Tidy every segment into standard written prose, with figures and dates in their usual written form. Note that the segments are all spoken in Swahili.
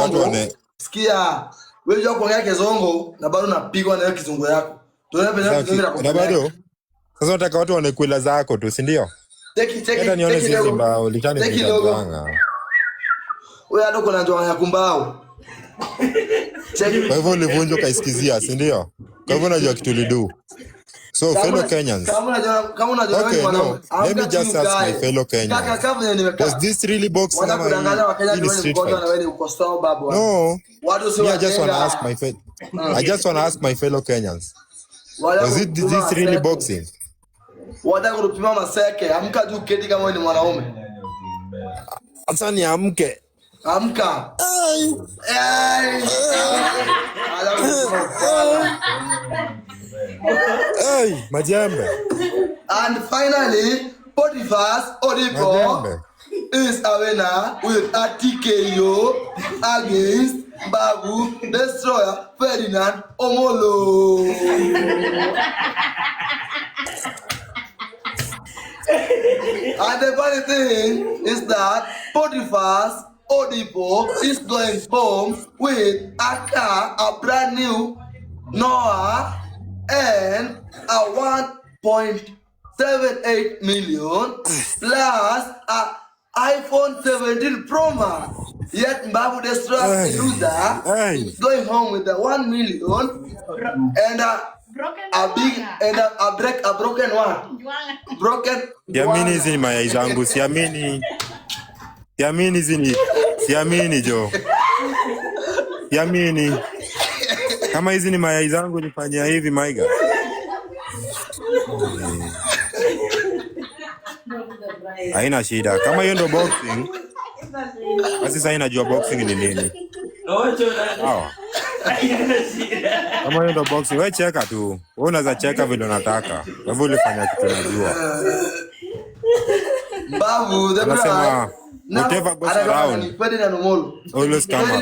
kizungu. Sikia. Wewe unajua kuongea kizungu na bado unapigwa na hiyo kizungu yako. Tunaona pesa kizungu na na bado. Sasa unataka watu waone kwela zako tu, si ndio? Hata nione sisi mbao litani mtanga. Wewe hado kuna ndoa ya kumbao. Kwa hivyo ulivunja kaisikizia, si ndio? Kwa hivyo unajua kitu lidu. So fellow Kenyans. Kama unajua okay, no. Let me just ask my fellow Kenyans. Was this really boxing? No. I just want to ask my fellow Kenyans. Was it this really boxing? Wada kurupima maseke, amka juu keti kama wewe ni mwanaume. Sasa ni amke. Amka. Hey, majembe. And finally, Potiphar's Odipo is a winner with a TKO against Babu Destroyer Ferdinand Omolo. And the funny thing is that Potiphar's Odipo is going home with a car, a brand new Noah, and a 1.78 million plus a iPhone 17 Pro Max. Yet Babu Destroyer loser is going home with the 1 million and a broken one. Siamini hizi ni mayai zangu, siamini jo. Siamini. Kama hizi ni mayai zangu nifanyia hivi maiga. Haina shida. Kama hiyo ndo boxing. Basi sasa inajua boxing ni nini. Sawa. Kama hiyo ndo boxing, wewe cheka tu. Wewe unaweza cheka vile unataka. Wewe ulifanya kitu unajua. Babu, anasema whatever goes around always come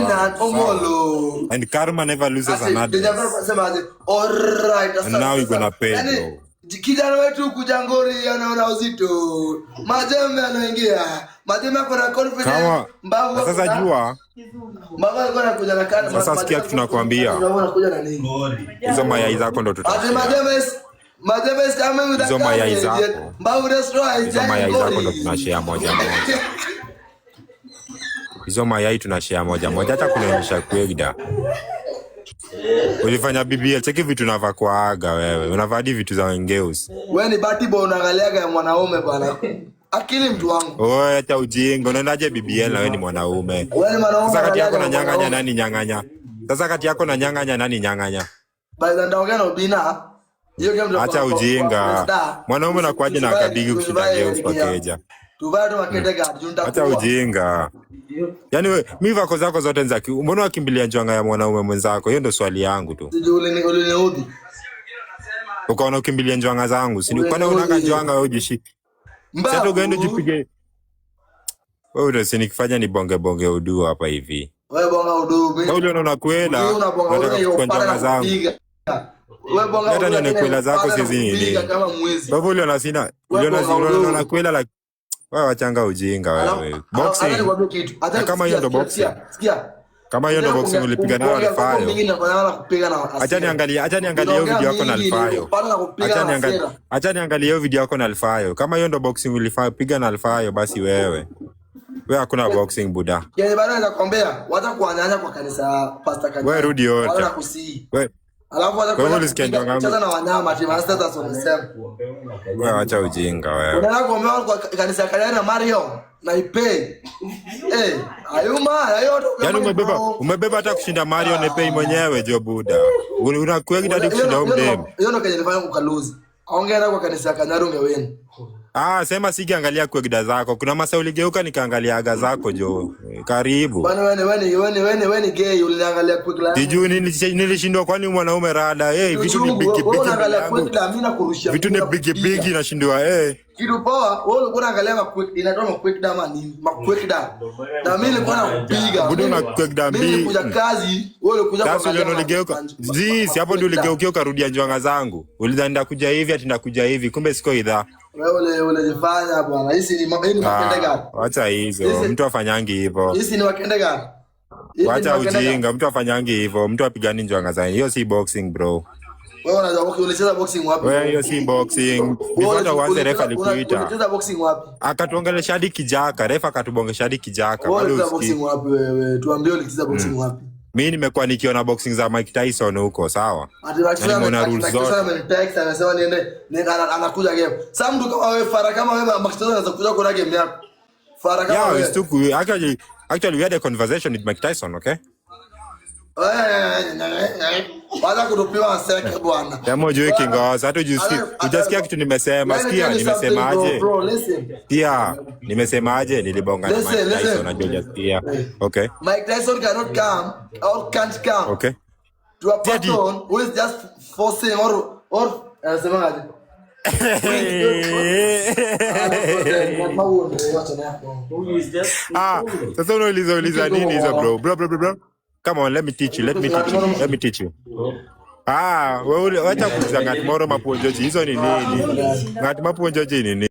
around. And karma never loses another. Alright, and now you're gonna pay, bro. Kijana wetu kujangori anaona uzito. Majembe anaingia. Majembe akona confidence. Mbavu sasa jua. Mbavu alikuwa anakuja na kana. Sasa sikia kitu nakwambia. Unakuja na nini? Hizo mayai zako ndo tutashare. Majembe is coming with a hizo mayai zako. Mbavu destroy. Hizo mayai zako ndo tunashare moja moja. Hizo mayai tunashare moja moja, hata kunaonyesha kwegda. Ulifanya BBL, cheki vitu unavaa kwa aga wewe. Unavaa hadi vitu za wengeus. Wewe ni bati bo unaangaliaga ya mwanaume bwana. Akili mtu wangu. Oe hata ujinga, unaendaje BBL na wewe ni mwanaume? Wewe ni mwanaume. Sasa kati yako na nyang'anya nani nyang'anya? Sasa kati yako na nyang'anya nani nyang'anya? Baada ndaongea na Obina. Hiyo game ndio. Acha ujinga. Mwanaume anakuaje na akabigi kushinda geus kwa keja. Tuvado maketega junta. Acha ujinga. Yaani wewe mimi vako zako zote nzaki. Mbona wakimbilia njanga ya mwanaume mwenzako? Hiyo ndio swali yangu tu. Uliniudhi. Ukaona ukimbilia njanga zangu. Si kwani unaka njanga wewe ujishi. Sasa ugaende jipige. Wewe ndio sinikifanya ni bonge udu hapa hivi. Wewe bonga udu. Wewe unaona kwela. Unataka kuchukua njanga zangu. Wewe bonga udu. Hata ni kwela zako sisi nini? Wewe uliona sina. Uliona kwela la wewe wachanga ujinga wewe. Boxing. Kama hiyo ndo boxing. Sikia. Kama hiyo ndo boxing ulipiga nayo Alfayo. Acha niangalie hiyo video yako na Alfayo. Acha niangalie hiyo video yako na Alfayo. Kama hiyo ndo boxing ulipiga na Alfayo basi wewe hakuna boxing buda. Yaani bana nakwambia wacha kuanyanya kwa kanisa Pastor Kanya. Wewe rudi yote. Wala kusii. Wewe alafu wacha kucheza na wanyama ati master sasa unasema. Wewe acha ujinga wewe. Unaona kuombea kwa kanisa Kanya na Mario na ipe. Ayuma yote. Yaani umebeba hata kushinda Mario na ipe mwenyewe jo buda. Unakuwa hadi kushinda umdem. Hiyo ndo kenye nilifanya kukaluzi. Ongea kwa kanisa Kanya ungewena. Sema sikiangalia kwegda zako. Kuna masa uligeuka nikaangalia aga zako jo. Karibu. Bwana wewe gay uliangalia kwegda. Sijui nilishindwa kwani mwanaume rada. Vitu ni big. Vitu ni big nashindwa Kitu poa, wewe ulikuwa unaangalia inatoa makwekda ama nini? Makwekda. Na mimi nilikuwa nakupiga. Budo na kwekda mimi. Mimi kuja kazi, wewe ulikuja kwa kazi. Kazi uligeuka. Si hapo ndio uligeukia ukarudia njwanga zangu. Ulidhani kuja hivi ati ndakuja hivi, kumbe siko idha. Wewe unajifanya bwana. Hizi ni makende gani? Acha hizo. Mtu afanyangi hivyo. Hizi ni makende gani? Wacha ujinga, mtu afanyangi hivyo, mtu apigani njwanga za. Hiyo si boxing bro. Wewe unacheza boxing wapi? Wewe hiyo si boxing. Before uanze refa alikuita. Unacheza boxing wapi? Akatuongelesha hadi kijaka, refa akatubongesha hadi kijaka. Wewe unacheza boxing wapi wewe? Tuambie unacheza boxing wapi? Mimi nimekuwa nikiona boxing za Mike Tyson huko, sawa? Nimeona rules zote. Anasema niende anakuja game. Sasa mtu kama wewe Fara kama wewe Mike Tyson anaweza kuja kwa game yako. Fara kama wewe. Yeah, it's too good. Actually we had a conversation with Mike Tyson, okay? Wala kutupiwa seke bwana. Kama ujui kingoza, hata ujasikia kitu nimesema, sikia nimesemaje? Pia nimesemaje nilibonga na Mike Tyson na hujasikia. Okay. Mike Tyson cannot come or can't come. Okay. To a person who is just forcing or semaje? Sasa unauliza nini hizo bro? Come on, let me teach you. Wewe wacha kuuliza ngati moro maponjoji. Hizo ni nini? Ngati maponjoji ni nini?